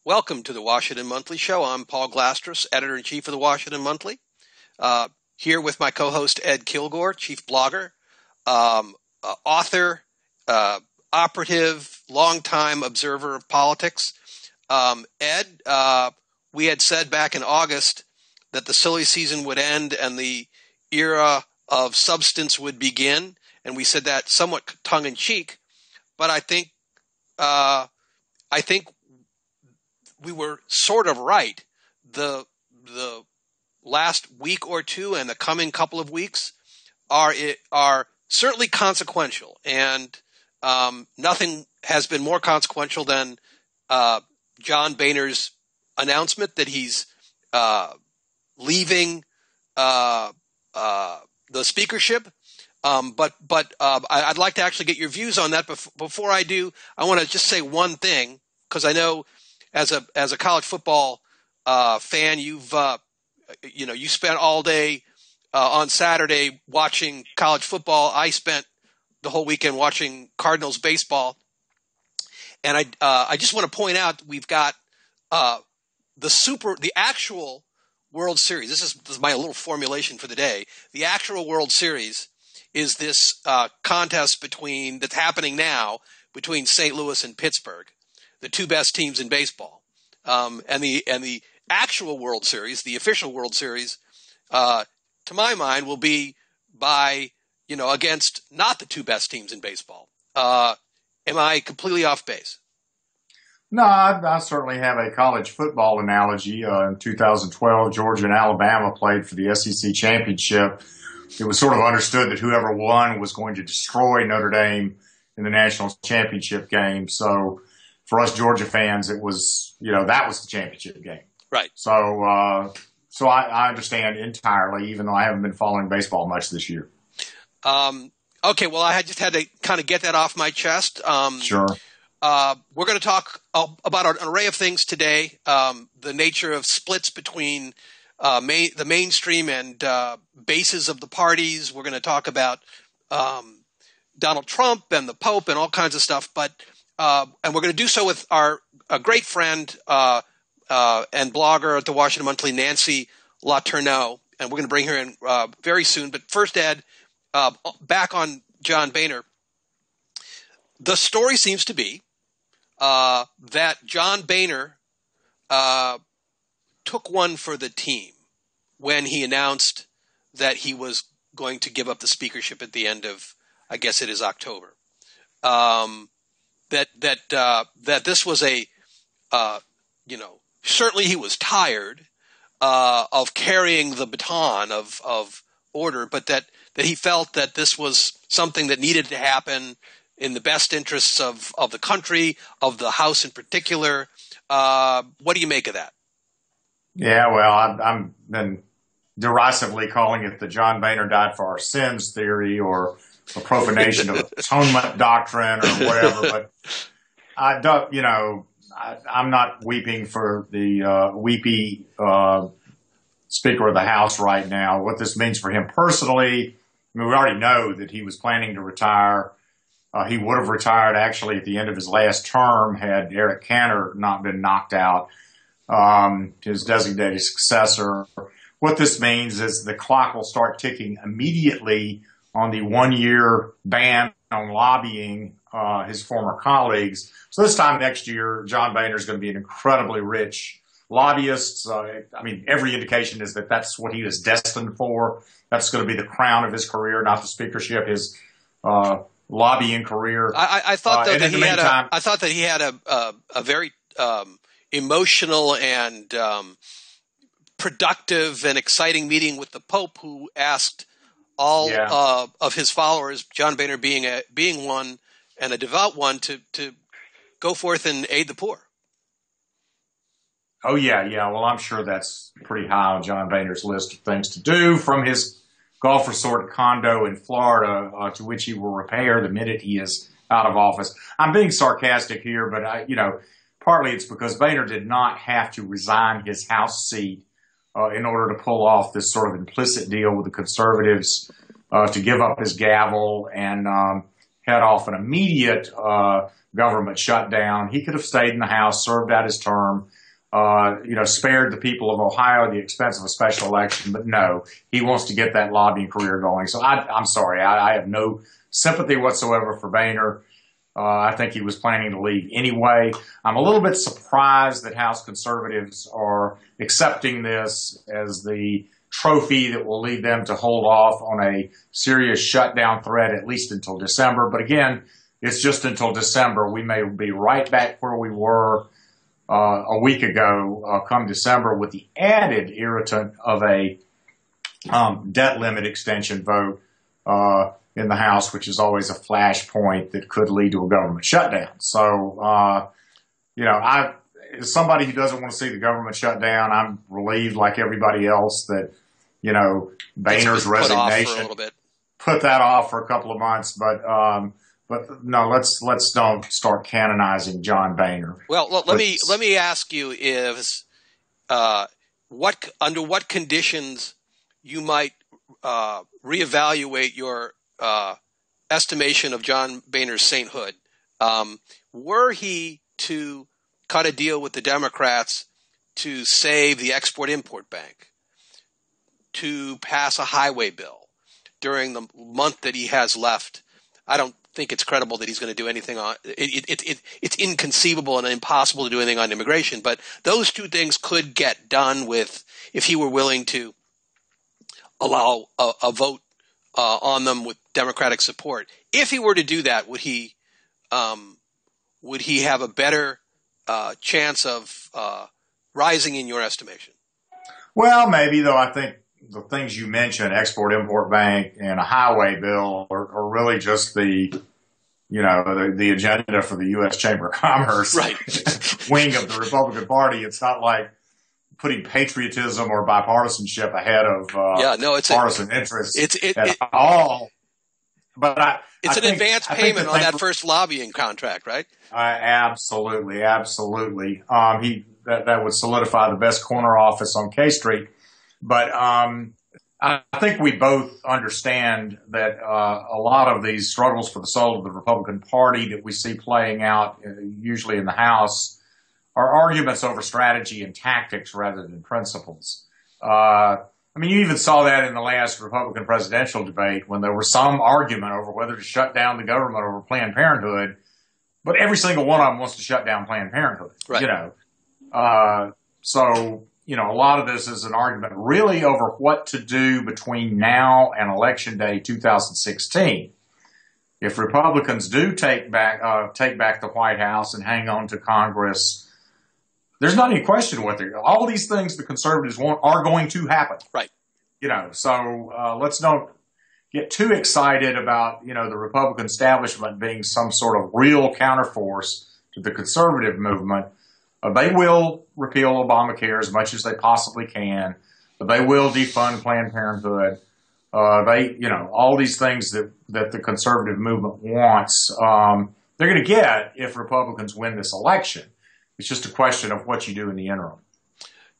Welcome to the Washington Monthly Show. I'm Paul Glastris, editor-in-chief of the Washington Monthly, here with my co-host Ed Kilgore, chief blogger, author, operative, longtime observer of politics. Ed, we had said back in August that the silly season would end and the era of substance would begin, and we said that somewhat tongue-in-cheek, but I think we were sort of right. The last week or two and the coming couple of weeks are certainly consequential, and nothing has been more consequential than John Boehner's announcement that he's leaving the speakership. But I'd like to actually get your views on that. Before I do, I want to just say one thing, because I know as a college football fan, you spent all day on Saturday watching college football. I spent the whole weekend watching Cardinals baseball, and I just want to point out we've got the actual World Series. This is my little formulation for the day. The actual World Series is this contest that's happening now between St. Louis and Pittsburgh, the two best teams in baseball. And the actual World Series, the official World Series, to my mind, will be against not the two best teams in baseball. Am I completely off base? No, I certainly have a college football analogy. In 2012, Georgia and Alabama played for the SEC championship. It was sort of understood that whoever won was going to destroy Notre Dame in the national championship game. So for us Georgia fans, it was, that was the championship game. Right. So I understand entirely, even though I haven't been following baseball much this year. Okay. Well, I just had to kind of get that off my chest. Sure. We're going to talk about an array of things today. The nature of splits between the mainstream and bases of the parties. We're going to talk about Donald Trump and the Pope and all kinds of stuff. And we're going to do so with a great friend and blogger at the Washington Monthly, Nancy LeTourneau, and we're going to bring her in very soon. But first, Ed, back on John Boehner. The story seems to be that John Boehner took one for the team when he announced that he was going to give up the speakership at the end of, I guess it is October. That this was certainly he was tired of carrying the baton of order, but that he felt that this was something that needed to happen in the best interests of the country, of the House in particular. What do you make of that? Yeah, well, I'm been derisively calling it the John Boehner died for our sins theory, or the profanation of atonement doctrine, or whatever. But I don't, I'm not weeping for the weepy Speaker of the House right now. What this means for him personally, we already know that he was planning to retire. He would have retired actually at the end of his last term had Eric Cantor not been knocked out, his designated successor. What this means is the clock will start ticking immediately on the 1-year ban on lobbying his former colleagues. So this time next year, John Boehner is going to be an incredibly rich lobbyist. Every indication is that that's what he was destined for. That's going to be the crown of his career, not the speakership, his lobbying career. I thought that he had a very emotional and productive and exciting meeting with the Pope, who asked all of his followers, John Boehner being one and a devout one, to go forth and aid the poor. Oh yeah. Well, I'm sure that's pretty high on John Boehner's list of things to do, from his golf resort condo in Florida, to which he will repair the minute he is out of office. I'm being sarcastic here, but partly it's because Boehner did not have to resign his House seat in order to pull off this sort of implicit deal with the conservatives to give up his gavel and head off an immediate government shutdown. He could have stayed in the House, served out his term, spared the people of Ohio the expense of a special election. But no, he wants to get that lobbying career going. So I'm sorry. I have no sympathy whatsoever for Boehner. I think he was planning to leave anyway. I'm a little bit surprised that House conservatives are accepting this as the trophy that will lead them to hold off on a serious shutdown threat, at least until December. But again, it's just until December. We may be right back where we were a week ago come December, with the added irritant of a debt limit extension vote in the House, which is always a flashpoint that could lead to a government shutdown. So, as somebody who doesn't want to see the government shut down, I'm relieved, like everybody else, that, Boehner's resignation put that off for a couple of months. But no, let's don't start canonizing John Boehner. Well, let me ask you under what conditions you might reevaluate your estimation of John Boehner's sainthood. Were he to cut a deal with the Democrats to save the Export-Import Bank, to pass a highway bill during the month that he has left, I don't think it's credible that he's going to do anything on it. It's inconceivable and impossible to do anything on immigration. But those two things could get done if he were willing to allow a vote on them with Democratic support. If he were to do that, would he have a better chance of rising in your estimation? Well, maybe, though. I think the things you mentioned, Export-Import Bank and a highway bill, are really just the agenda for the U.S. Chamber of Commerce wing of the Republican Party. It's not like putting patriotism or bipartisanship ahead of partisan interests at all. But it's an advance payment on that first lobbying contract, right? Absolutely. That would solidify the best corner office on K Street. But I think we both understand that a lot of these struggles for the soul of the Republican Party that we see playing out, usually in the House, are arguments over strategy and tactics rather than principles. You even saw that in the last Republican presidential debate when there was some argument over whether to shut down the government over Planned Parenthood, but every single one of them wants to shut down Planned Parenthood. Right. A lot of this is an argument really over what to do between now and Election Day 2016. If Republicans do take back the White House and hang on to Congress, there's not any question all these things the conservatives want are going to happen. Right. Let's don't get too excited about, the Republican establishment being some sort of real counterforce to the conservative movement. They will repeal Obamacare as much as they possibly can. They will defund Planned Parenthood. All these things that the conservative movement wants, they're going to get if Republicans win this election. It's just a question of what you do in the interim.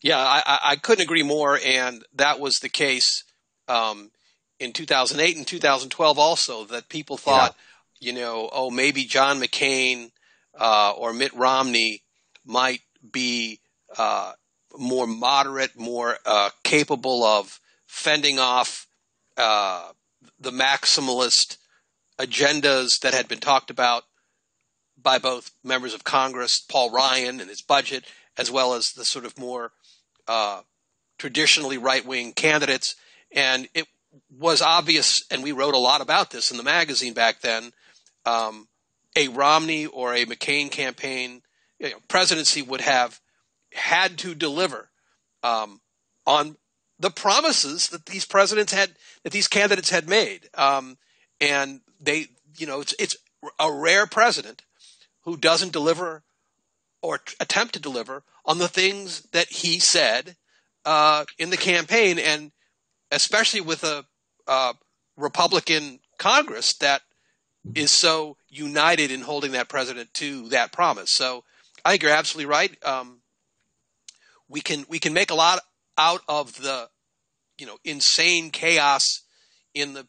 Yeah, I couldn't agree more, and that was the case in 2008 and 2012 also, that people thought, maybe John McCain or Mitt Romney might be more moderate, more capable of fending off the maximalist agendas that had been talked about by both members of Congress, Paul Ryan and his budget, as well as the sort of more traditionally right-wing candidates. And it was obvious, and we wrote a lot about this in the magazine back then, a Romney or a McCain campaign presidency would have had to deliver on the promises that these candidates had made. And they, it's a rare president who doesn't deliver or attempt to deliver on the things that he said in the campaign, and especially with a Republican Congress that is so united in holding that president to that promise. So I think you're absolutely right. We can make a lot out of the insane chaos in the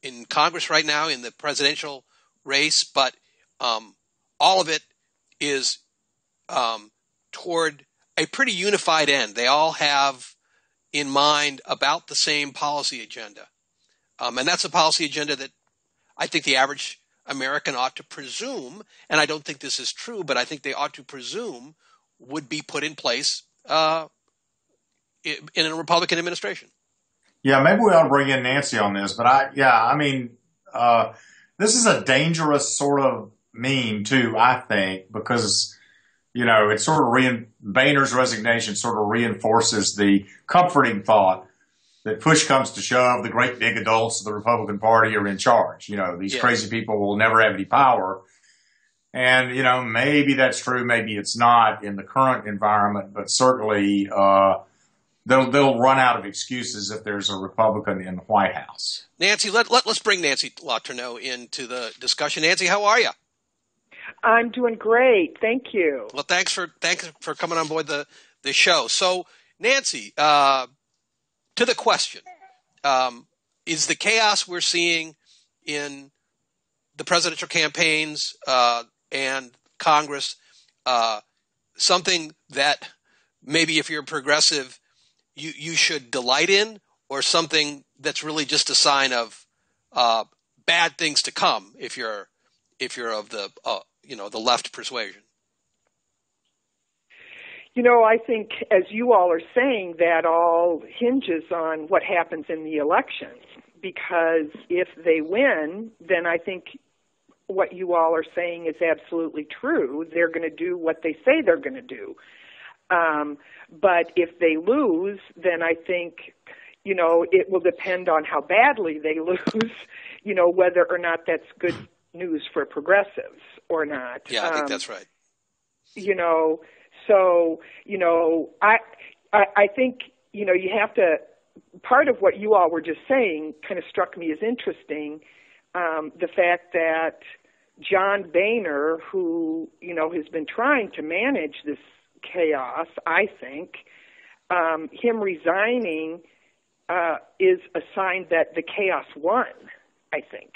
in Congress right now in the presidential race, but all of it is toward a pretty unified end. They all have in mind about the same policy agenda. And that's a policy agenda that I think the average American ought to presume, and I don't think this is true, but I think they ought to presume would be put in place in a Republican administration. Yeah, maybe we ought to bring in Nancy on this, but this is a dangerous sort of meme too, I think, because, it sort of Boehner's resignation sort of reinforces the comforting thought that push comes to shove, the great big adults of the Republican Party are in charge. These crazy people will never have any power. And, maybe that's true, maybe it's not in the current environment, but certainly they'll run out of excuses if there's a Republican in the White House. Nancy, let's bring Nancy LeTourneau into the discussion. Nancy, how are you? I'm doing great. Thank you. Well, thanks for coming on board the show. So, Nancy, to the question, is the chaos we're seeing in the presidential campaigns and Congress something that maybe if you're progressive, you should delight in, or something that's really just a sign of bad things to come if you're of the the left persuasion? I think, as you all are saying, that all hinges on what happens in the elections. Because if they win, then I think what you all are saying is absolutely true. They're going to do what they say they're going to do. But if they lose, then I think, it will depend on how badly they lose, whether or not that's good news for progressives or not. Yeah, I think that's right. So, I think, you have to, part of what you all were just saying kind of struck me as interesting, the fact that John Boehner, who, has been trying to manage this chaos, I think, him resigning is a sign that the chaos won, I think.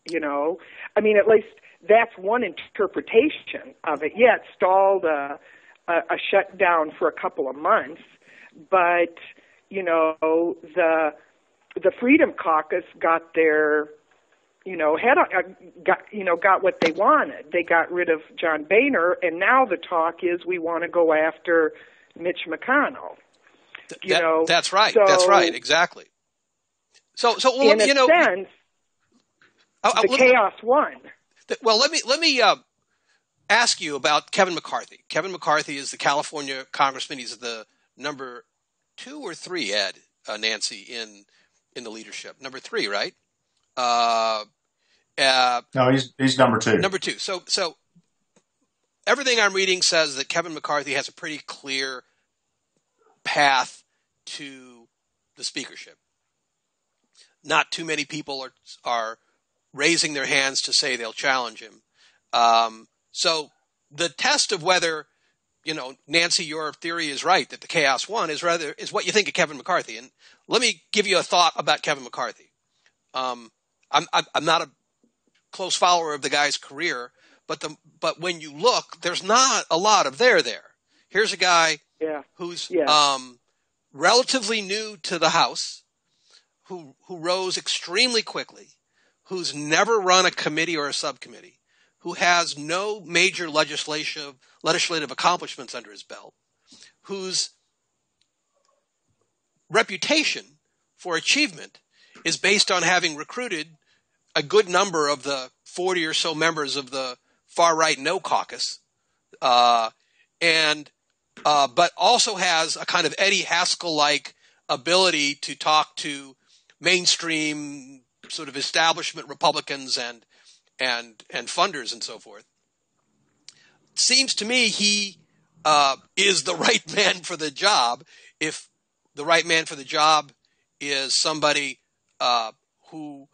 At least that's one interpretation of it. Yeah, it stalled a shutdown for a couple of months, but, the Freedom Caucus got their, got what they wanted. They got rid of John Boehner, and now the talk is we want to go after Mitch McConnell. That's right. So, that's right. Exactly. So well, in a sense, the chaos won. Well, let me ask you about Kevin McCarthy. Kevin McCarthy is the California congressman. He's the number 2 or 3, Nancy, in the leadership. Number 3, right? No, he's number 2. Number 2. So everything I'm reading says that Kevin McCarthy has a pretty clear path to the speakership. Not too many people are raising their hands to say they'll challenge him. So the test of whether, Nancy, your theory is right that the chaos won is what you think of Kevin McCarthy. And let me give you a thought about Kevin McCarthy. I'm not a close follower of the guy's career, but when you look, there's not a lot of there. Here's a guy who's relatively new to the House, who rose extremely quickly, who's never run a committee or a subcommittee, who has no major legislative accomplishments under his belt, whose reputation for achievement is based on having recruited a good number of the 40 or so members of the far-right No Caucus, but also has a kind of Eddie Haskell-like ability to talk to mainstream sort of establishment Republicans and funders and so forth. Seems to me he is the right man for the job. If the right man for the job is somebody who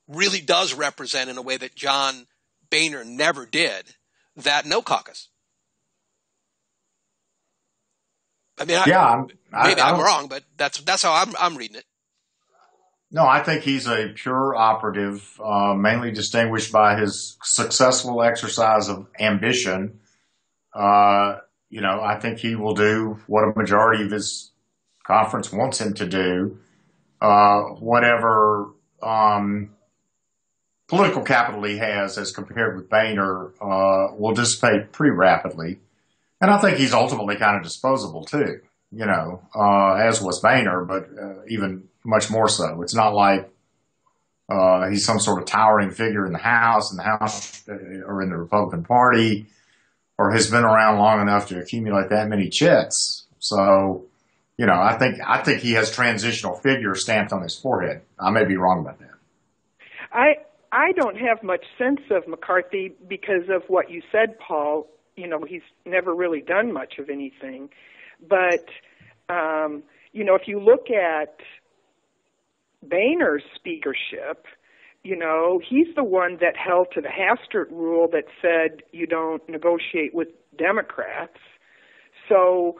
really does represent, in a way that John Boehner never did, that No Caucus. I mean, maybe I'm wrong, but that's how I'm reading it. No, I think he's a pure operative, mainly distinguished by his successful exercise of ambition. I think he will do what a majority of his conference wants him to do. Whatever political capital he has as compared with Boehner will dissipate pretty rapidly. And I think he's ultimately kind of disposable too, as was Boehner, but even much more so. It's not like he's some sort of towering figure in the House or in the Republican Party, or has been around long enough to accumulate that many chits. So, I think he has transitional figure stamped on his forehead. I may be wrong about that. I don't have much sense of McCarthy because of what you said, Paul. He's never really done much of anything. But, if you look at Boehner's speakership, he's the one that held to the Hastert rule that said you don't negotiate with Democrats. So,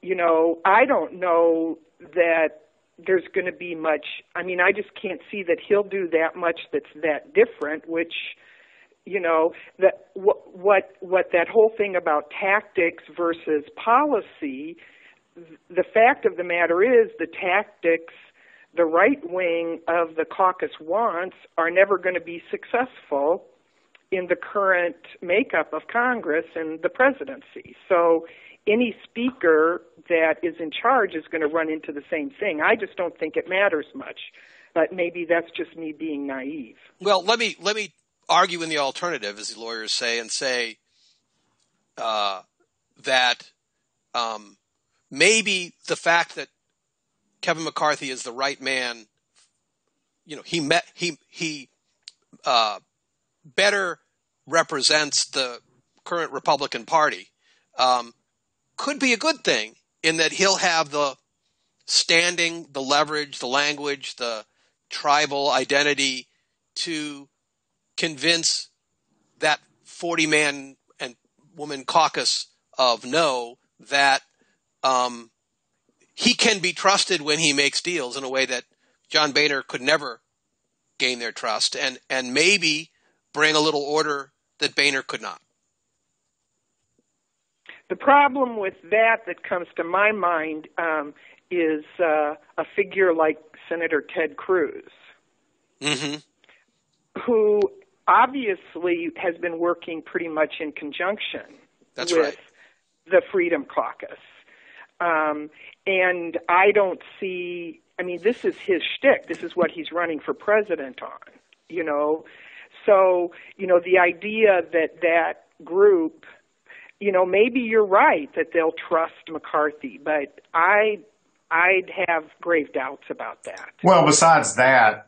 I don't know that there's going to be much. I mean, I just can't see that he'll do that much that's that different, which, that what that whole thing about tactics versus policy, the fact of the matter is the tactics the right wing of the caucus wants are never going to be successful in the current makeup of Congress and the presidency. So any speaker that is in charge is going to run into the same thing. I just don't think it matters much, but maybe that's just me being naive. Well, let me argue in the alternative, as the lawyers say, and say that maybe the fact that Kevin McCarthy is the right man, he better represents the current Republican Party, could be a good thing in that he'll have the standing, the leverage, the language, the tribal identity to convince that 40-man and woman caucus of no that he can be trusted when he makes deals in a way that John Boehner could never gain their trust, and maybe bring a little order that Boehner could not. The problem with that comes to my mind is a figure like Senator Ted Cruz, who obviously has been working pretty much in conjunction with the Freedom Caucus. And I don't see, this is his shtick. This is what he's running for president on, So, the idea that group, maybe you're right that they'll trust McCarthy, but I'd have grave doubts about that. Well, besides that,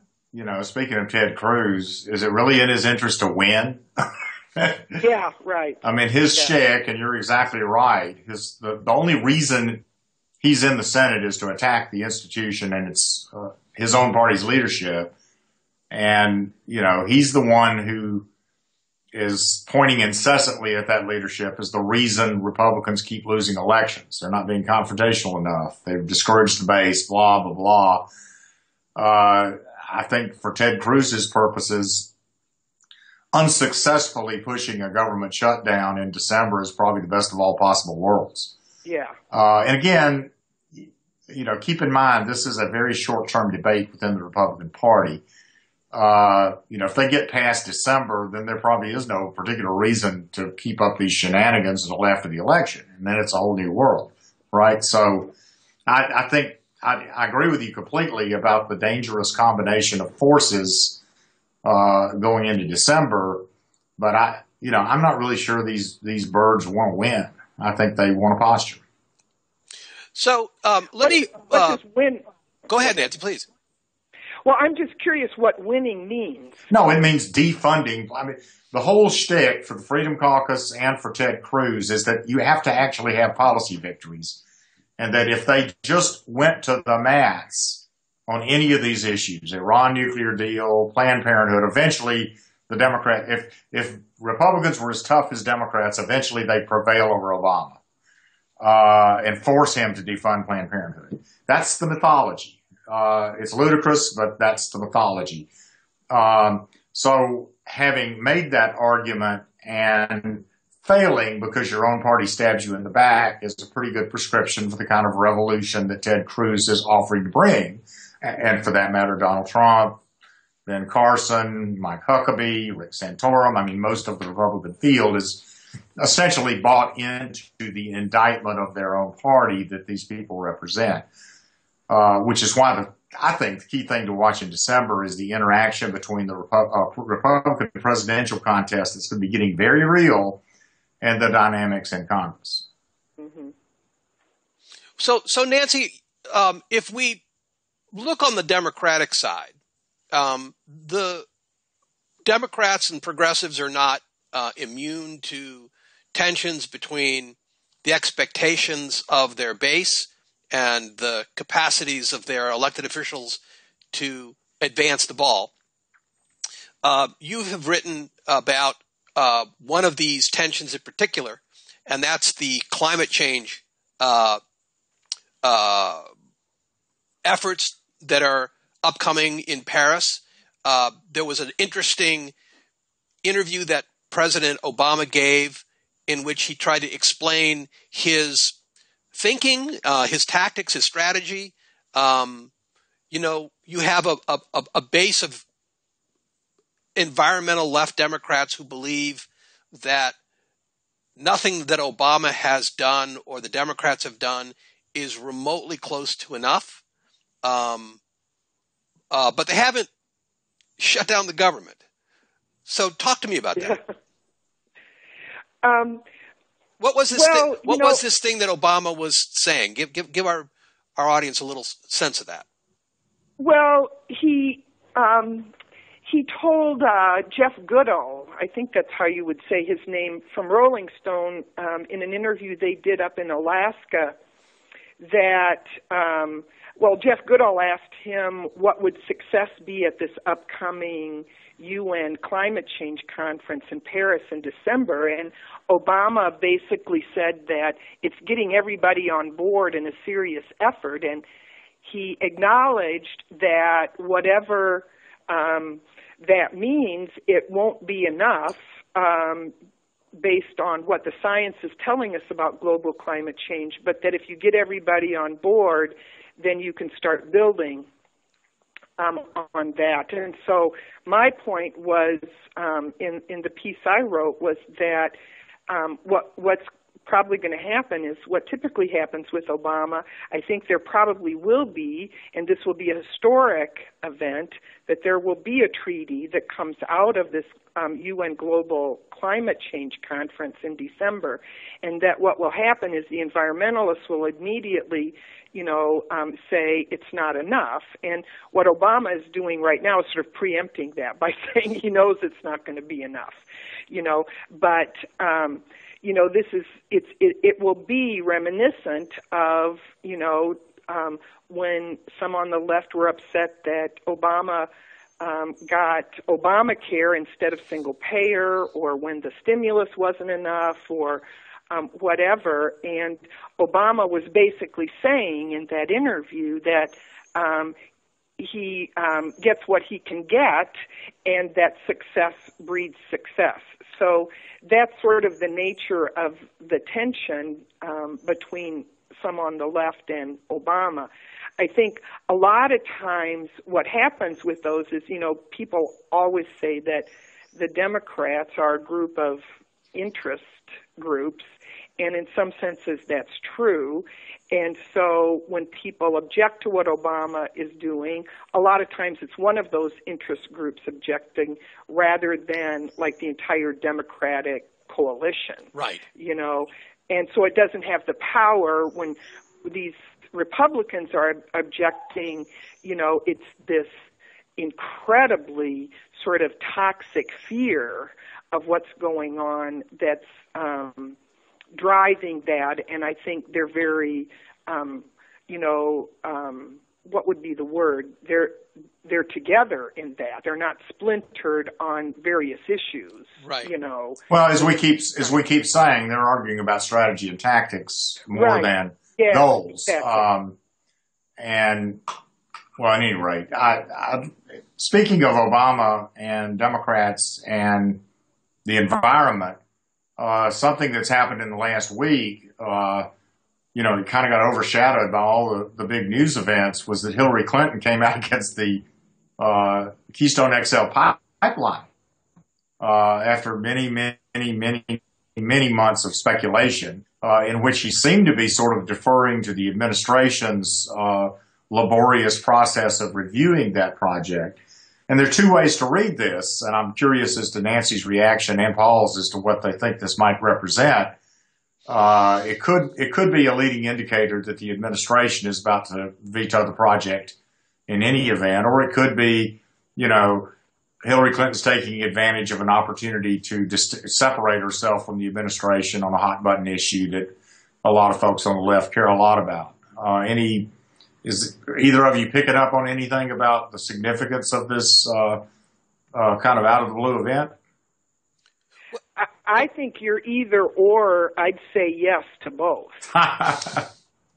speaking of Ted Cruz, is it really in his interest to win? Yeah, right. His shtick, and you're exactly right, the only reason he's in the Senate is to attack the institution and its his own party's leadership. And, he's the one who is pointing incessantly at that leadership as the reason Republicans keep losing elections. They're not being confrontational enough. They've discouraged the base, blah, blah, blah. I think for Ted Cruz's purposes, unsuccessfully pushing a government shutdown in December is probably the best of all possible worlds. Yeah. And again, keep in mind, this is a very short-term debate within the Republican Party. If they get past December, then there probably is no particular reason to keep up these shenanigans until after the election. And then it's a whole new world, right? So I think I agree with you completely about the dangerous combination of forces going into December. But I'm not really sure these birds want to win. I think they want a posture. So let me go ahead, Nancy, please. Well, I'm just curious what winning means. No, it means defunding. The whole shtick for the Freedom Caucus and for Ted Cruz is that you have to actually have policy victories. And that if they just went to the mats on any of these issues, Iran nuclear deal, Planned Parenthood, eventually the if Republicans were as tough as Democrats, eventually they'd prevail over Obama and force him to defund Planned Parenthood. That's the mythology. It's ludicrous, but that's the mythology. So having made that argument and failing because your own party stabs you in the back is a pretty good prescription for the kind of revolution that Ted Cruz is offering to bring. And for that matter, Donald Trump, Ben Carson, Mike Huckabee, Rick Santorum. I mean, most of the Republican field is essentially bought into the indictment of their own party that these people represent, which is why I think the key thing to watch in December is the interaction between the Republican presidential contest that's going to be getting very real and the dynamics in Congress. Mm-hmm. So Nancy, if we look on the Democratic side, the Democrats and progressives are not immune to tensions between the expectations of their base and the capacities of their elected officials to advance the ball. You have written about one of these tensions in particular, and that's the climate change efforts that are upcoming in Paris. There was an interesting interview that President Obama gave in which he tried to explain his thinking, his tactics, his strategy. You have a base of environmental left Democrats who believe that nothing that Obama has done or the Democrats have done is remotely close to enough. But they haven't shut down the government. So talk to me about that. What was this thing? What was this thing that Obama was saying? Give our audience a little sense of that. Well, he told Jeff Goodall, I think that's how you would say his name, from Rolling Stone, in an interview they did up in Alaska, that Jeff Goodall asked him what would success be at this upcoming UN climate change conference in Paris in December, and Obama basically said that it's getting everybody on board in a serious effort, and he acknowledged that whatever that means, it won't be enough based on what the science is telling us about global climate change, but that if you get everybody on board, then you can start building on that. And so my point was, in the piece I wrote, was that what's probably going to happen is what typically happens with Obama. I think there probably will be, and this will be a historic event, that there will be a treaty that comes out of this UN Global Climate Change Conference in December, and that what will happen is the environmentalists will immediately say it's not enough. And what Obama is doing right now is sort of preempting that by saying he knows it's not going to be enough, but it will be reminiscent of, when some on the left were upset that Obama got Obamacare instead of single payer, or when the stimulus wasn't enough, or whatever. And Obama was basically saying in that interview that he gets what he can get, and that success breeds success. So that's sort of the nature of the tension between some on the left and Obama. I think a lot of times what happens with those is, people always say that the Democrats are a group of interest groups, and in some senses that's true. And so when people object to what Obama is doing, a lot of times it's one of those interest groups objecting rather than like the entire Democratic coalition. Right. And so it doesn't have the power when these Republicans are objecting, it's this incredibly sort of toxic fear of what's going on that's driving that. And I think they're very, what would be the word? They're together in that. They're not splintered on various issues. Right. Well, as we keep saying, they're arguing about strategy and tactics more than goals. Exactly. And Well, at any rate, speaking of Obama and Democrats and the environment, something that's happened in the last week, it kind of got overshadowed by all the big news events, was that Hillary Clinton came out against the Keystone XL pipeline after many months of speculation, in which he seemed to be sort of deferring to the administration's laborious process of reviewing that project. And there are two ways to read this, and I'm curious as to Nancy's reaction and Paul's as to what they think this might represent. It could be a leading indicator that the administration is about to veto the project in any event, or it could be, Hillary Clinton's taking advantage of an opportunity to separate herself from the administration on a hot button issue that a lot of folks on the left care a lot about. Is either of you picking up on anything about the significance of this kind of out of the blue event? I think you're either or. I'd say yes to both.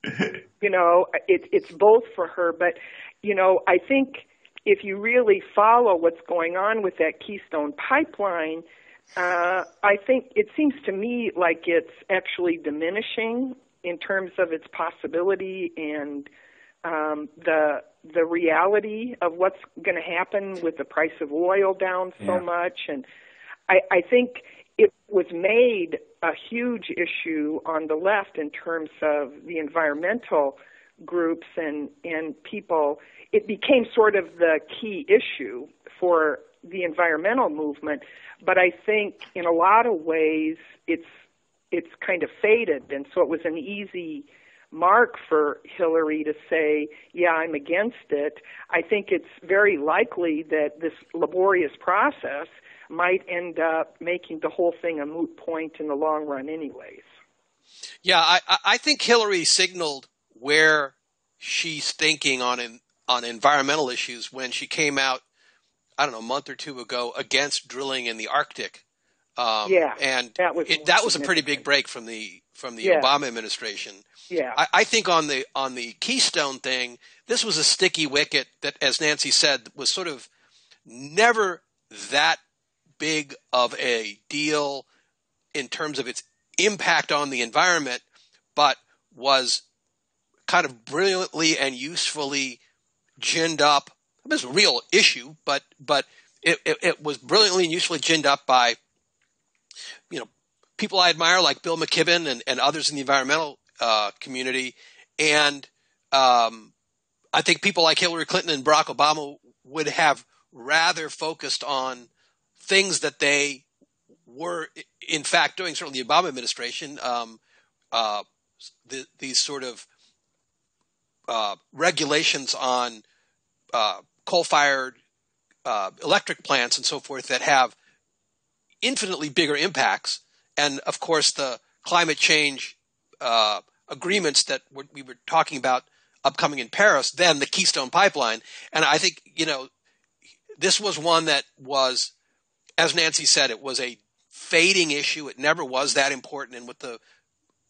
It's both for her. But, I think if you really follow what's going on with that Keystone pipeline, I think it seems to me like it's actually diminishing in terms of its possibility and the reality of what's going to happen with the price of oil down so much. And I think it was made a huge issue on the left in terms of the environmental groups and people. It became sort of the key issue for the environmental movement. But I think in a lot of ways it's kind of faded. And so it was an easy mark for Hillary to say, yeah, I'm against it. I think it's very likely that this laborious process might end up making the whole thing a moot point in the long run anyways. Yeah, I think Hillary signaled where she's thinking on environmental issues when she came out, I don't know, a month or two ago against drilling in the Arctic. And that was a pretty big break from the Obama administration. Yeah. I think on the Keystone thing, this was a sticky wicket that, as Nancy said, was sort of never that big of a deal in terms of its impact on the environment, but was kind of brilliantly and usefully ginned up. It was a real issue, but it was brilliantly and usefully ginned up by people I admire like Bill McKibben and others in the environmental community. And I think people like Hillary Clinton and Barack Obama would have rather focused on things that they were, in fact, doing, certainly the Obama administration, these sort of regulations on coal-fired electric plants and so forth that have infinitely bigger impacts. And, of course, the climate change agreements that we were talking about upcoming in Paris, then the Keystone Pipeline. And I think, this was one that was, as Nancy said, it was a fading issue. It never was that important. And with the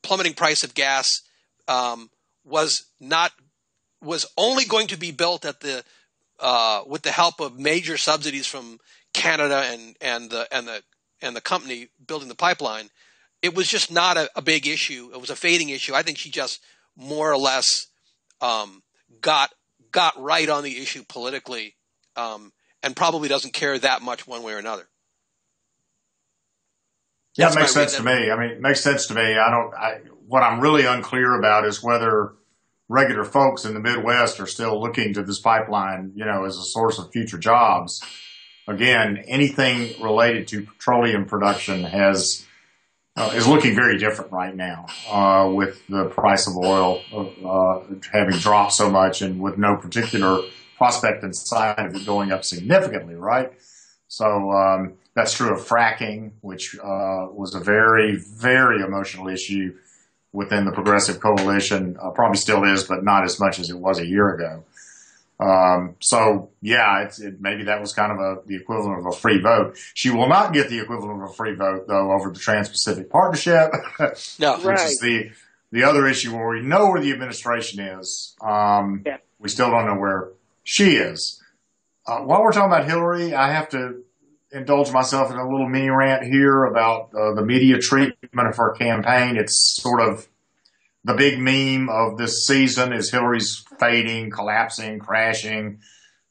plummeting price of gas, was only going to be built at with the help of major subsidies from Canada and the company building the pipeline. It was just not a big issue. It was a fading issue. I think she just more or less got right on the issue politically, and probably doesn't care that much one way or another. Yeah, it makes sense to me. It makes sense to me. What I'm really unclear about is whether regular folks in the Midwest are still looking to this pipeline, as a source of future jobs. Again, anything related to petroleum production is looking very different right now, with the price of oil having dropped so much and with no particular prospect in sight of it going up significantly, right? So that's true of fracking, which was a very, very emotional issue within the Progressive Coalition. Probably still is, but not as much as it was a year ago. Maybe that was kind of the equivalent of a free vote. She will not get the equivalent of a free vote, though, over the Trans-Pacific Partnership, no, which is the other issue where we know where the administration is. We still don't know where She is. While we're talking about Hillary, I have to indulge myself in a little mini rant here about the media treatment of her campaign. It's sort of the big meme of this season is Hillary's fading, collapsing, crashing,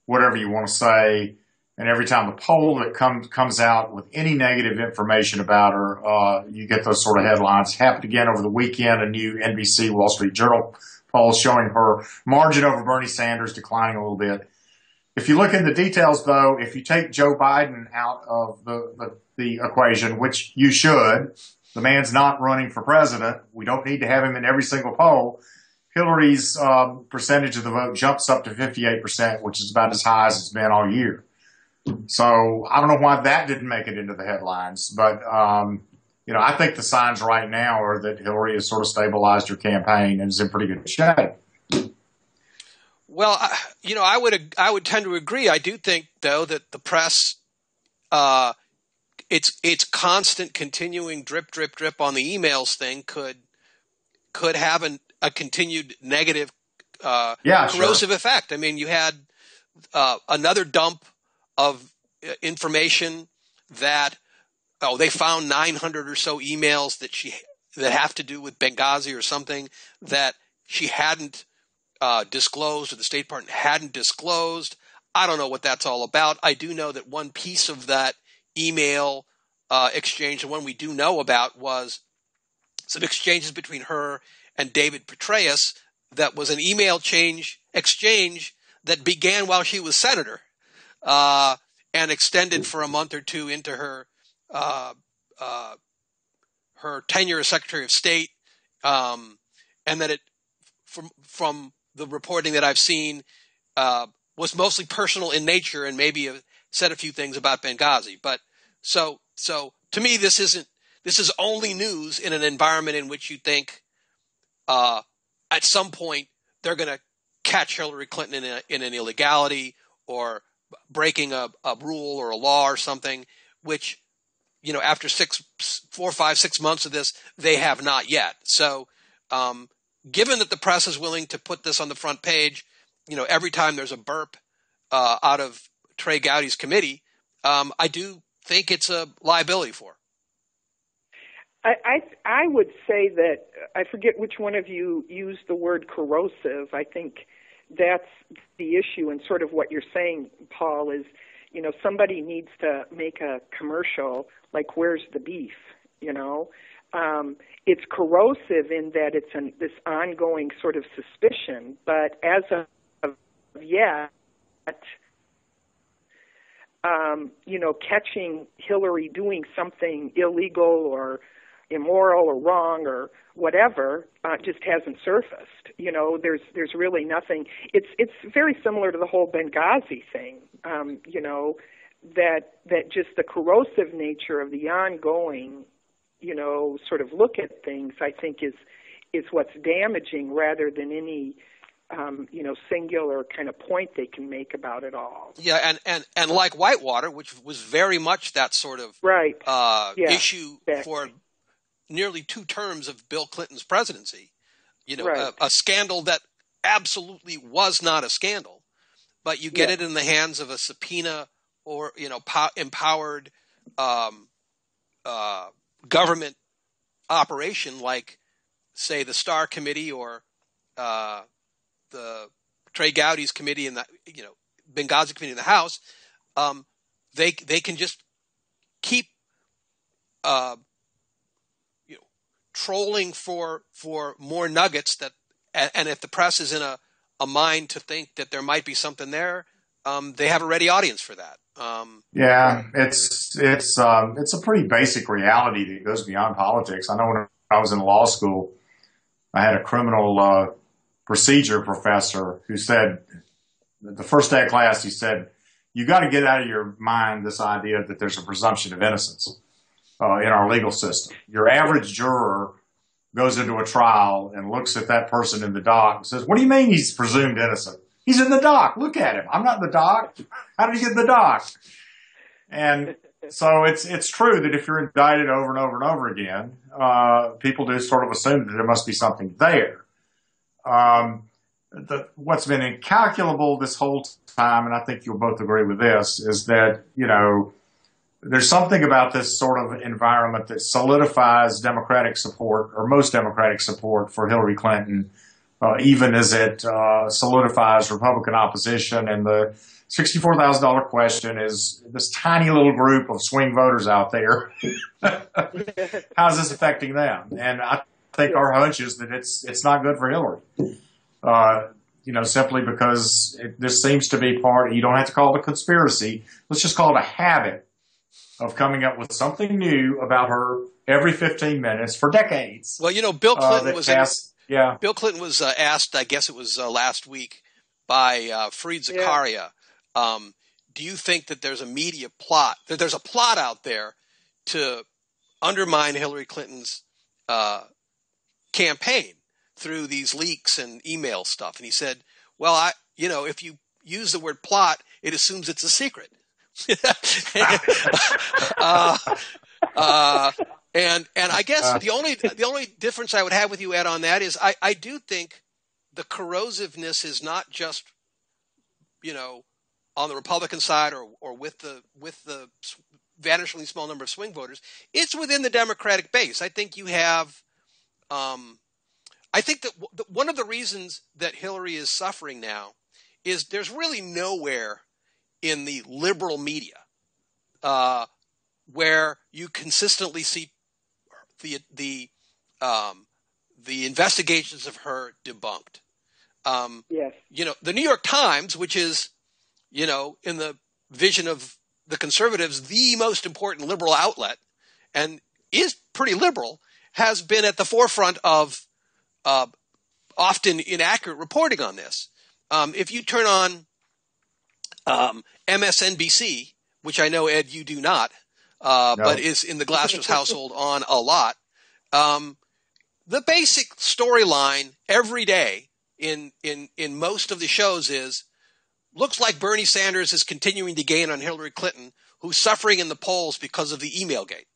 whatever you want to say. And every time a poll that comes out with any negative information about her, you get those sort of headlines. Happened again over the weekend, a new NBC Wall Street Journal poll showing her margin over Bernie Sanders declining a little bit. If you look into details, though, if you take Joe Biden out of the equation, which you should, the man's not running for president. We don't need to have him in every single poll. Hillary's percentage of the vote jumps up to 58%, which is about as high as it's been all year. So I don't know why that didn't make it into the headlines, but I think the signs right now are that Hillary has sort of stabilized her campaign and is in pretty good shape. Well, I would tend to agree. I do think, though, that the press, its constant, continuing drip, drip, drip on the emails thing could have a continued negative, corrosive effect. I mean, you had another dump of information that they found 900 or so emails that have to do with Benghazi or something that she hadn't disclosed, or the State Department hadn't disclosed. I don't know what that's all about. I do know that one piece of that email exchange, the one we do know about, was some exchanges between her and David Petraeus. That was an email exchange that began while she was senator, and extended for a month or two into her tenure as Secretary of State, and that it from the reporting that I've seen, was mostly personal in nature, and maybe said a few things about Benghazi. But so to me, this is only news in an environment in which you think at some point they're going to catch Hillary Clinton in an illegality or breaking a rule or a law or something, which, after 4, 5, 6 months of this, they have not yet. So, given that the press is willing to put this on the front page, every time there's a burp out of Trey Gowdy's committee, I do think it's a liability for her. I would say that, I forget which one of you used the word corrosive. I think that's the issue, and sort of what you're saying, Paul, is, somebody needs to make a commercial like, where's the beef, It's corrosive in that it's this ongoing sort of suspicion, but as of yet, catching Hillary doing something illegal or immoral or wrong or whatever just hasn't surfaced. There's really nothing. It's very similar to the whole Benghazi thing. That just the corrosive nature of the ongoing, sort of look at things, I think is what's damaging rather than any, singular kind of point they can make about it all. Yeah, and like Whitewater, which was very much that sort of issue for nearly 2 terms of Bill Clinton's presidency. A scandal that absolutely was not a scandal, but you get it in the hands of a subpoena or empowered government operation like, say, the Starr Committee or the Trey Gowdy's committee in the Benghazi committee in the House. They can just keep trolling for more nuggets that, and if the press is in a mind to think that there might be something there, they have a ready audience for that. It's a pretty basic reality that goes beyond politics. I know when I was in law school, I had a criminal procedure professor who said, the first day of class, he said, you got to get out of your mind this idea that there's a presumption of innocence in our legal system. Your average juror goes into a trial and looks at that person in the dock and says, what do you mean he's presumed innocent? He's in the dock. Look at him. I'm not in the dock. How did he get in the dock? And so it's true that if you're indicted over and over and over again, people do sort of assume that there must be something there. what's been incalculable this whole time, and I think you'll both agree with this, is that, there's something about this sort of environment that solidifies Democratic support, or most Democratic support, for Hillary Clinton, even as it solidifies Republican opposition. And the $64,000 question is this tiny little group of swing voters out there. How's this affecting them? And I think our hunch is that it's not good for Hillary. Simply because this seems to be you don't have to call it a conspiracy. Let's just call it a habit of coming up with something new about her every 15 minutes for decades. Well, Bill Clinton Bill Clinton was asked, I guess it was last week, by Fareed Zakaria, do you think that there's a media plot, that there's a plot out there to undermine Hillary Clinton's campaign through these leaks and email stuff? And he said, well, if you use the word plot, it assumes it's a secret. And I guess the only difference I would have with you, Ed, on that is I do think the corrosiveness is not just on the Republican side or with the vanishingly small number of swing voters. It's within the Democratic base. I think you have. I think that one of the reasons that Hillary is suffering now is there's really nowhere in the liberal media where you consistently see the investigations of her debunked. Yes. The New York Times, which is, in the vision of the conservatives, the most important liberal outlet, and is pretty liberal, has been at the forefront of often inaccurate reporting on this. If you turn on MSNBC, which I know, Ed, you do not, No. but is in the Glastris household on a lot, the basic storyline every day in most of the shows is, looks like Bernie Sanders is continuing to gain on Hillary Clinton, who's suffering in the polls because of the email gate.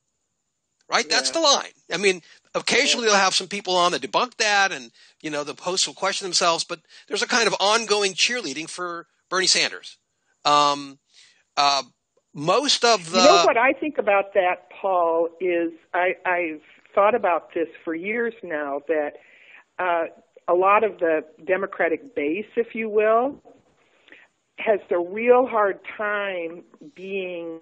Right? Yeah. That's the line. I mean, occasionally they'll have some people on that debunk that, and, the hosts will question themselves, but there's a kind of ongoing cheerleading for Bernie Sanders. Most of the... what I think about that, Paul, is I've thought about this for years now, that a lot of the Democratic base, if you will, has a real hard time being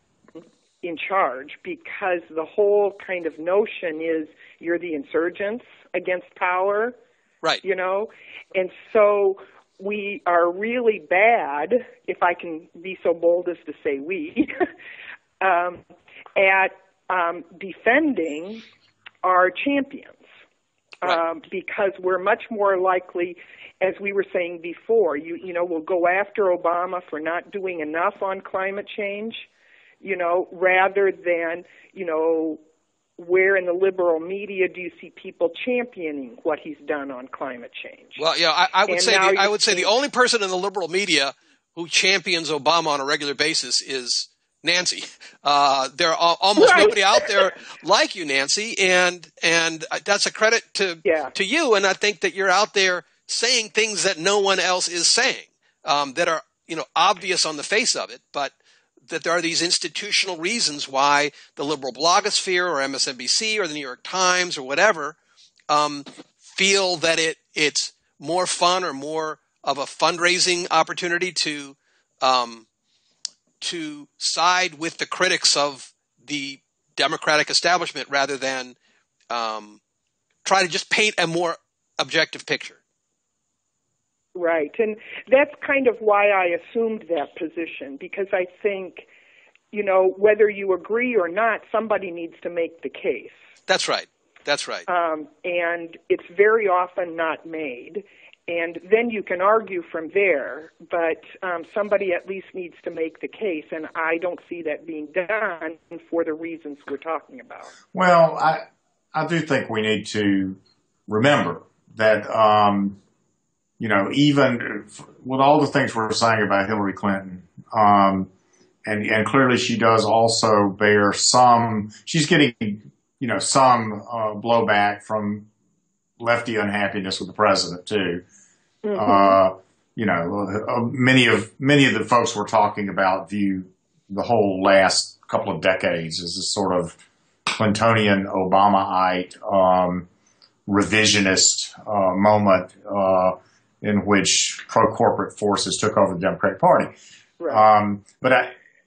in charge, because the whole kind of notion is you're the insurgents against power, right? And so we are really bad, if I can be so bold as to say we, at defending our champions. Right. Because we're much more likely, as we were saying before, we'll go after Obama for not doing enough on climate change, rather than, where in the liberal media do you see people championing what he's done on climate change? Well, I would say the only person in the liberal media who champions Obama on a regular basis is Nancy. There are almost nobody out there like you, Nancy, and that's a credit to you. And I think that you're out there saying things that no one else is saying, that are obvious on the face of it, but that there are these institutional reasons why the liberal blogosphere or MSNBC or the New York Times or whatever feel that it's more fun or more of a fundraising opportunity to side with the critics of the Democratic establishment rather than try to just paint a more objective picture. Right. And that's kind of why I assumed that position, because I think, whether you agree or not, somebody needs to make the case. That's right. And it's very often not made. And then you can argue from there, but somebody at least needs to make the case, and I don't see that being done for the reasons we're talking about. Well, I do think we need to remember that, even with all the things we're saying about Hillary Clinton, and clearly she does also bear she's getting, some blowback from lefty unhappiness with the president too. Many of the folks we're talking about view the whole last couple of decades as a sort of Clintonian, Obamaite, revisionist moment in which pro-corporate forces took over the Democratic Party. Right.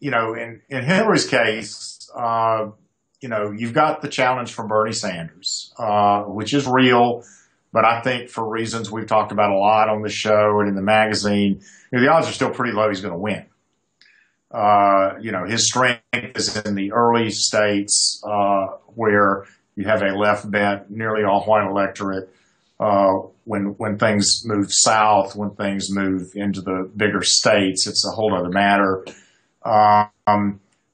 In Hillary's case, you've got the challenge from Bernie Sanders, which is real. But I think for reasons we've talked about a lot on the show and in the magazine, the odds are still pretty low he's going to win. His strength is in the early states where you have a left bent, nearly all white electorate. When things move south, when things move into the bigger states, it's a whole other matter.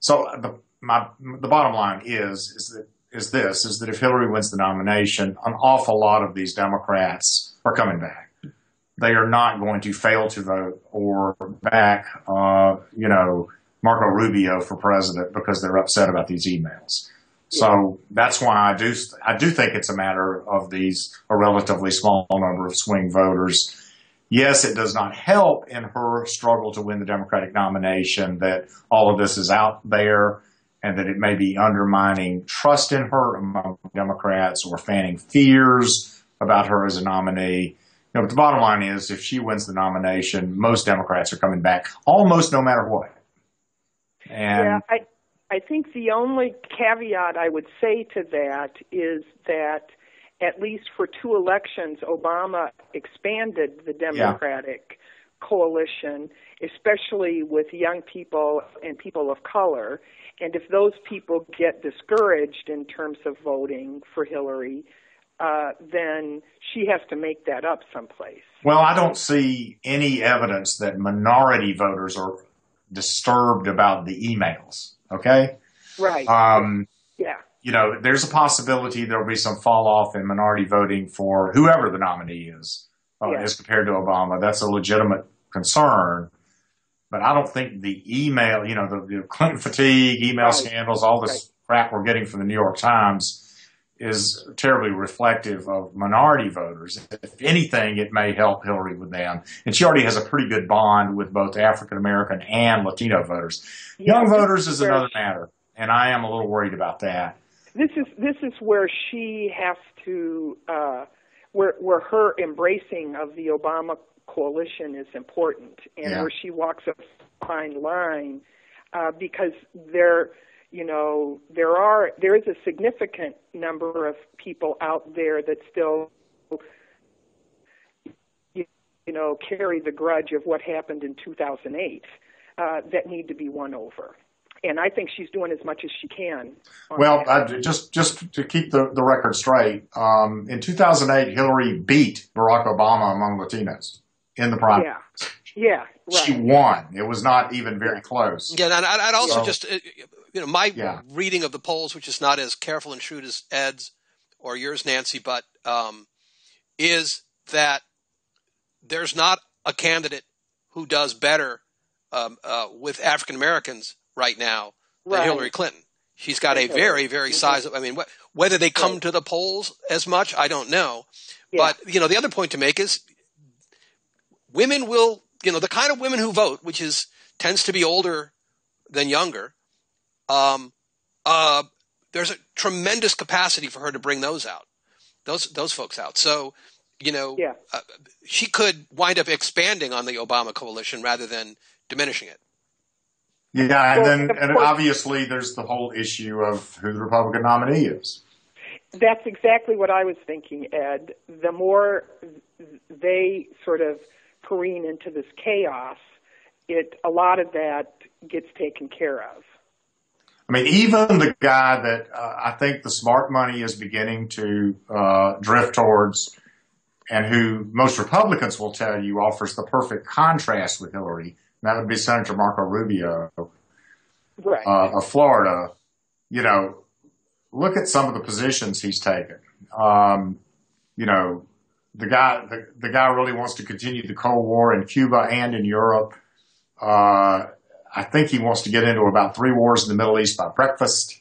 So the bottom line is that if Hillary wins the nomination, an awful lot of these Democrats are coming back. They are not going to fail to vote or back, Marco Rubio for president because they're upset about these emails. So that's why I do think it's a matter of a relatively small number of swing voters. Yes, it does not help in her struggle to win the Democratic nomination that all of this is out there and that it may be undermining trust in her among Democrats or fanning fears about her as a nominee. But the bottom line is if she wins the nomination, most Democrats are coming back almost no matter what. And I think the only caveat I would say to that is that at least for 2 elections, Obama expanded the Democratic coalition, especially with young people and people of color. And if those people get discouraged in terms of voting for Hillary, then she has to make that up someplace. Well, I don't see any evidence that minority voters are disturbed about the emails. Okay? Right. There's a possibility there'll be some fall off in minority voting for whoever the nominee is as compared to Obama. That's a legitimate concern. But I don't think the email, the Clinton fatigue, email scandals, all this crap we're getting from the New York Times is terribly reflective of minority voters. If anything, it may help Hillary with them. And she already has a pretty good bond with both African American and Latino voters. Young voters is another matter, and I am a little worried about that. This is where she has to, where her embracing of the Obama coalition is important, and where she walks a fine line, because there is a significant number of people out there that still, carry the grudge of what happened in 2008 that need to be won over. And I think she's doing as much as she can. Well, just to keep the record straight, in 2008, Hillary beat Barack Obama among Latinos in the primary. Yeah, right. She won. It was not even very close. Yeah, and I'd also my reading of the polls, which is not as careful and shrewd as Ed's or yours, Nancy, but is that there's not a candidate who does better with African Americans right now than Hillary Clinton. She's got a very, very sizable. I mean, whether they come to the polls as much, I don't know. Yeah. But the other point to make is women will, the kind of women who vote, which tends to be older than younger. There's a tremendous capacity for her to bring those out, those folks out. So, she could wind up expanding on the Obama coalition rather than diminishing it. Yeah, and obviously there's the whole issue of who the Republican nominee is. That's exactly what I was thinking, Ed. The more they sort of careen into this chaos, a lot of that gets taken care of. I mean, even the guy that I think the smart money is beginning to drift towards, and who most Republicans will tell you offers the perfect contrast with Hillary, and that would be Senator Marco Rubio of Florida. Look at some of the positions he's taken. The guy really wants to continue the Cold War in Cuba and in Europe. I think he wants to get into about 3 wars in the Middle East by breakfast.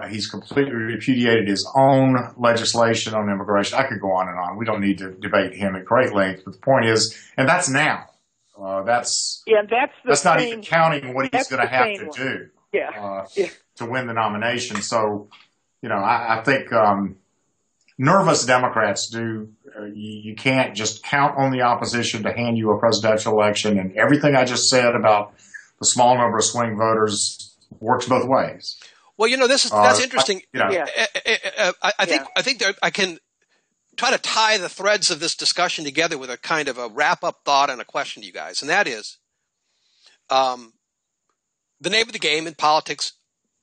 He's completely repudiated his own legislation on immigration. I could go on and on. We don't need to debate him at great length. But the point is, and that's now. That's not even counting what he's going to have to do to win the nomination. So, I think nervous Democrats do. You can't just count on the opposition to hand you a presidential election. And everything I just said about the small number of swing voters works both ways. Well, that's interesting. I think there, I can try to tie the threads of this discussion together with a kind of a wrap-up thought and a question to you guys, and that is, the name of the game in politics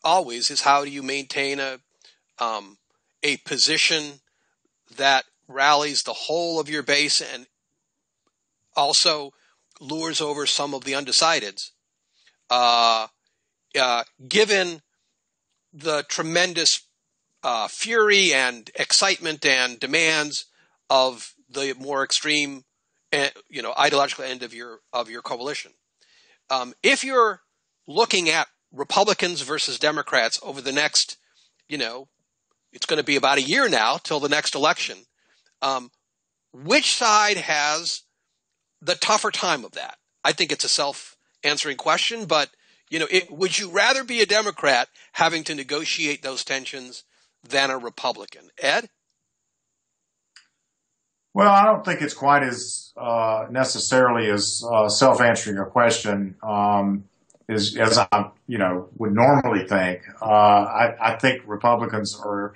always is how do you maintain a position that rallies the whole of your base and also lures over some of the undecideds, given the tremendous fury and excitement and demands of the more extreme, ideological end of your coalition. If you're looking at Republicans versus Democrats over the next, it's going to be about a year now till the next election. Which side has the tougher time of that? I think it's a self-answering question, but would you rather be a Democrat having to negotiate those tensions than a Republican? Ed? Well, I don't think it's quite as necessarily as self-answering a question as I would normally think. I think Republicans are.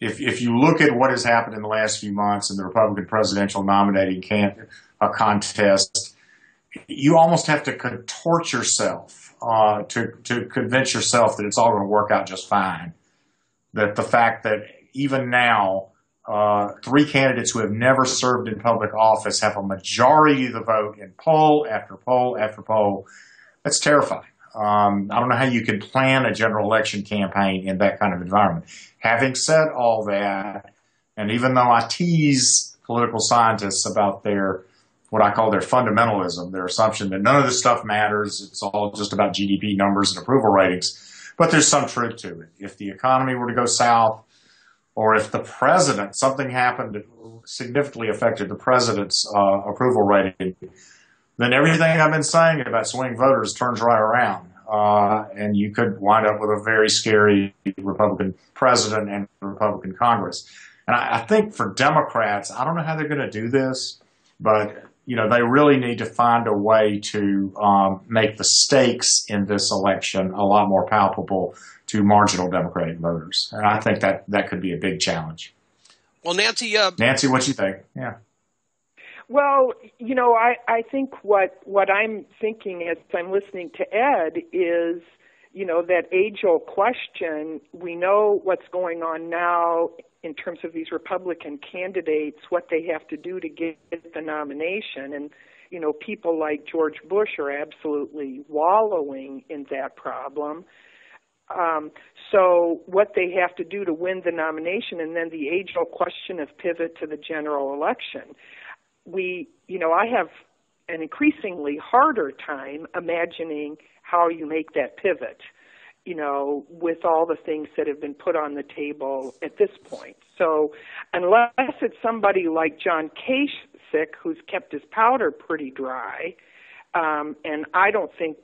If you look at what has happened in the last few months in the Republican presidential nominating contest, you almost have to contort yourself to convince yourself that it's all going to work out just fine. That the fact that even now, three candidates who have never served in public office have a majority of the vote in poll after poll after poll, that's terrifying. I don't know how you can plan a general election campaign in that kind of environment. Having said all that, and even though I tease political scientists about what I call their fundamentalism, their assumption that none of this stuff matters, it's all just about GDP numbers and approval ratings, but there's some truth to it. If the economy were to go south, or if something happened that significantly affected the president's approval rating, then everything I've been saying about swing voters turns right around. And you could wind up with a very scary Republican president and Republican Congress. And I think for Democrats, I don't know how they're going to do this, but they really need to find a way to make the stakes in this election a lot more palpable to marginal Democratic voters. And I think that could be a big challenge. Well, Nancy, what you think? Yeah. Well, I think what I'm thinking as I'm listening to Ed is, that age-old question. We know what's going on now in terms of these Republican candidates, what they have to do to get the nomination. And, people like George Bush are absolutely wallowing in that problem. So what they have to do to win the nomination, and then the age-old question of pivot to the general election. I have an increasingly harder time imagining how you make that pivot, with all the things that have been put on the table at this point. So unless it's somebody like John Kasich, who's kept his powder pretty dry, and I don't think,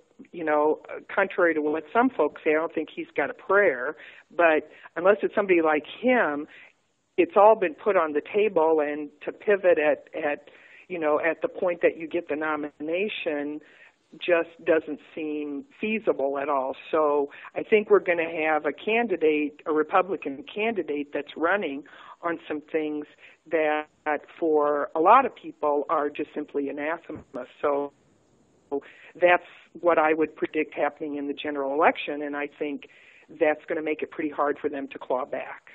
contrary to what some folks say, I don't think he's got a prayer, but unless it's somebody like him, it's all been put on the table, and to pivot at the point that you get the nomination just doesn't seem feasible at all. So I think we're going to have a Republican candidate that's running on some things that for a lot of people are just simply anathema. So that's what I would predict happening in the general election, and I think that's going to make it pretty hard for them to claw back.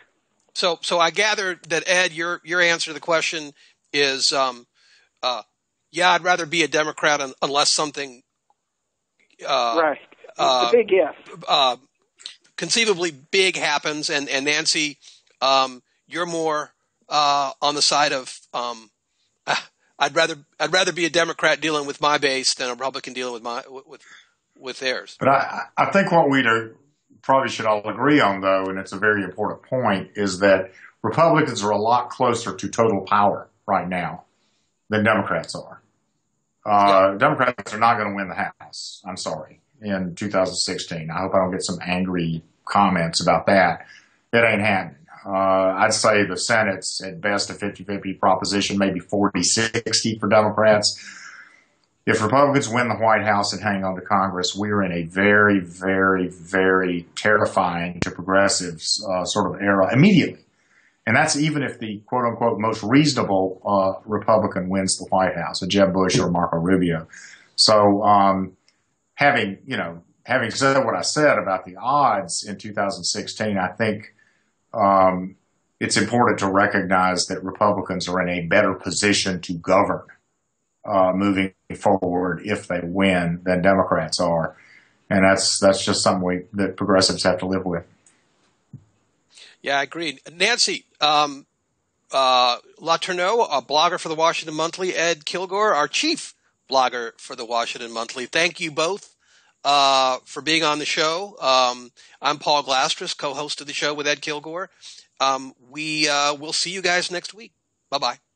So I gather that, Ed, your answer to the question is, I'd rather be a Democrat unless something right. The big if. Conceivably big happens, and Nancy, you're more on the side of I'd rather be a Democrat dealing with my base than a Republican dealing with theirs. But I think what we'd probably should all agree on, though, and it's a very important point, is that Republicans are a lot closer to total power right now than Democrats are. Democrats are not going to win the House, I'm sorry, in 2016. I hope I don't get some angry comments about that. It ain't happening. I'd say the Senate's at best a 50-50 proposition, maybe 40-60 for Democrats. If Republicans win the White House and hang on to Congress, we're in a very, very, very terrifying to progressives sort of era immediately. And that's even if the quote-unquote most reasonable Republican wins the White House, a Jeb Bush or Marco Rubio. So having said what I said about the odds in 2016, I think it's important to recognize that Republicans are in a better position to govern moving forward if they win than Democrats are. And that's just something that progressives have to live with. Yeah, I agree. Nancy, LeTourneau, a blogger for the Washington Monthly, Ed Kilgore, our chief blogger for the Washington Monthly. Thank you both for being on the show. I'm Paul Glastris, co-host of the show with Ed Kilgore. We will see you guys next week. Bye-bye.